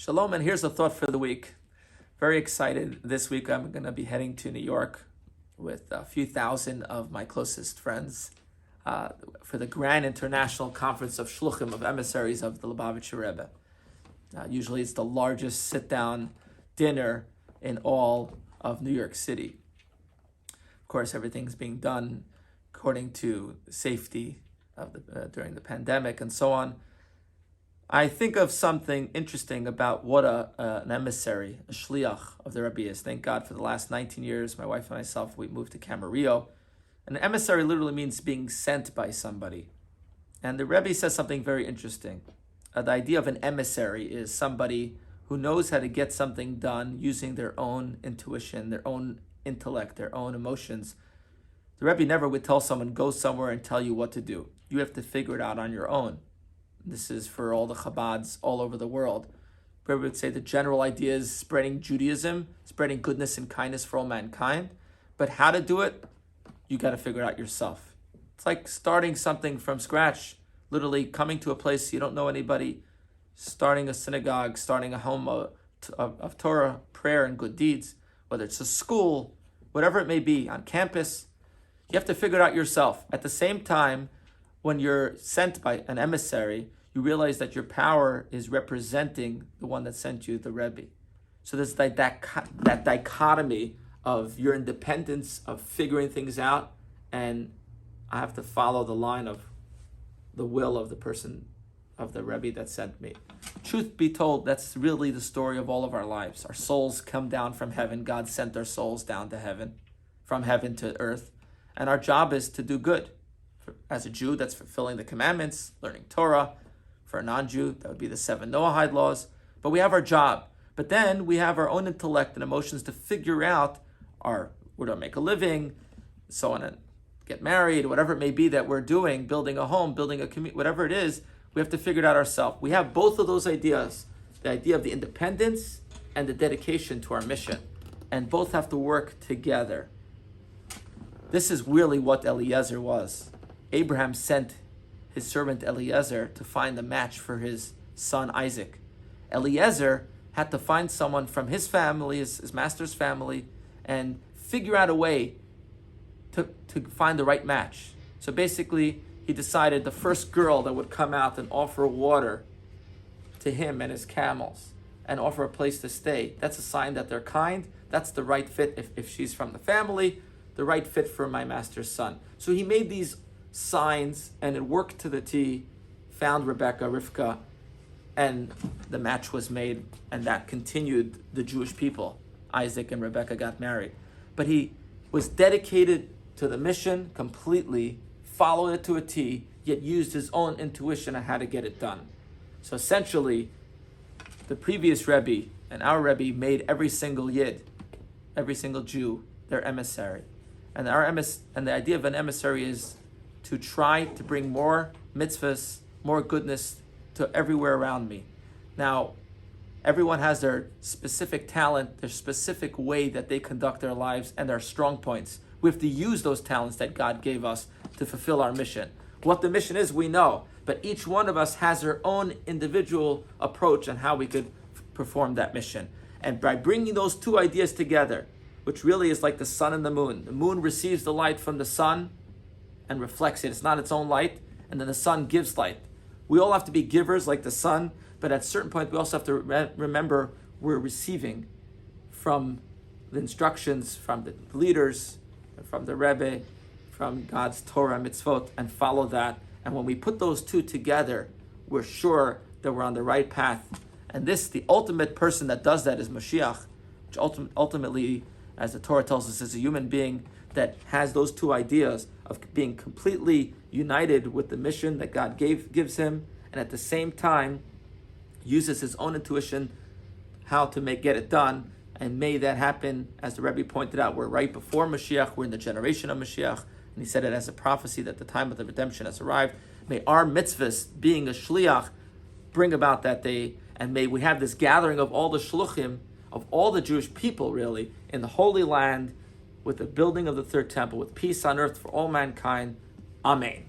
Shalom, and here's a thought for the week. Very excited. This week I'm going to be heading to New York with a few thousand of my closest friends for the Grand International Conference of Shluchim, of emissaries of the Lubavitcher Rebbe. Usually it's the largest sit-down dinner in all of New York City. Of course, everything's being done according to safety of during the pandemic and so on. I think of something interesting about what an emissary, a shliach of the Rebbe is. Thank God for the last 19 years, my wife and myself, we moved to Camarillo. An emissary literally means being sent by somebody. And the Rebbe says something very interesting. The idea of an emissary is somebody who knows how to get something done using their own intuition, their own intellect, their own emotions. The Rebbe never would tell someone, go somewhere and tell you what to do. You have to figure it out on your own. This is for all the Chabads all over the world. The Rebbe would say the general idea is spreading Judaism, spreading goodness and kindness for all mankind. But how to do it, you got to figure it out yourself. It's like starting something from scratch, literally coming to a place you don't know anybody, starting a synagogue, starting a home of Torah, prayer, and good deeds, whether it's a school, whatever it may be, on campus. You have to figure it out yourself. At the same time, when you're sent by an emissary, you realize that your power is representing the one that sent you, the Rebbe. So there's that dichotomy of your independence, of figuring things out, and I have to follow the line of the will of the person, of the Rebbe that sent me. Truth be told, that's really the story of all of our lives. Our souls come down from heaven. God sent our souls down to heaven, from heaven to earth. And our job is to do good. As a Jew, that's fulfilling the commandments, learning Torah. For a non-Jew, that would be the 7 Noahide laws. But we have our job. But then we have our own intellect and emotions to figure out where to make a living, so on, and get married, whatever it may be that we're doing, building a home, building a community, whatever it is, we have to figure it out ourselves. We have both of those ideas, the idea of the independence and the dedication to our mission. And both have to work together. This is really what Eliezer was. Abraham sent his servant Eliezer to find a match for his son Isaac. Eliezer had to find someone from his family, his master's family, and figure out a way to find the right match. So basically, he decided the first girl that would come out and offer water to him and his camels and offer a place to stay, that's a sign that they're kind. That's the right fit if she's from the family, the right fit for my master's son. So he made these signs, and it worked to the T, found Rebecca, Rivka, and the match was made, and that continued the Jewish people. Isaac and Rebecca got married. But he was dedicated to the mission completely, followed it to a T, yet used his own intuition on how to get it done. So essentially, the previous Rebbe and our Rebbe made every single Yid, every single Jew, their emissary. And the idea of an emissary is to try to bring more mitzvahs, more goodness to everywhere around me. Now, everyone has their specific talent, their specific way that they conduct their lives, and their strong points. We have to use those talents that God gave us to fulfill our mission. What the mission is, we know, but each one of us has their own individual approach on how we could perform that mission. And by bringing those two ideas together, which really is like the sun and the moon receives the light from the sun and reflects it. It's not its own light, and then the sun gives light. We all have to be givers like the sun, but at a certain point we also have to remember we're receiving from the instructions from the leaders, from the Rebbe, from God's Torah and mitzvot, and follow that. And when we put those two together, we're sure that we're on the right path. And the ultimate person that does that is Mashiach, which ultimately, as the Torah tells us, is a human being that has those two ideas of being completely united with the mission that God gives him, and at the same time uses his own intuition how to get it done. And may that happen, as the Rebbe pointed out, we're right before Mashiach, we're in the generation of Mashiach, and he said it as a prophecy that the time of the redemption has arrived. May our mitzvahs, being a shliach, bring about that day, and may we have this gathering of all the shluchim, of all the Jewish people really, in the Holy Land, with the building of the third temple, with peace on earth for all mankind. Amen.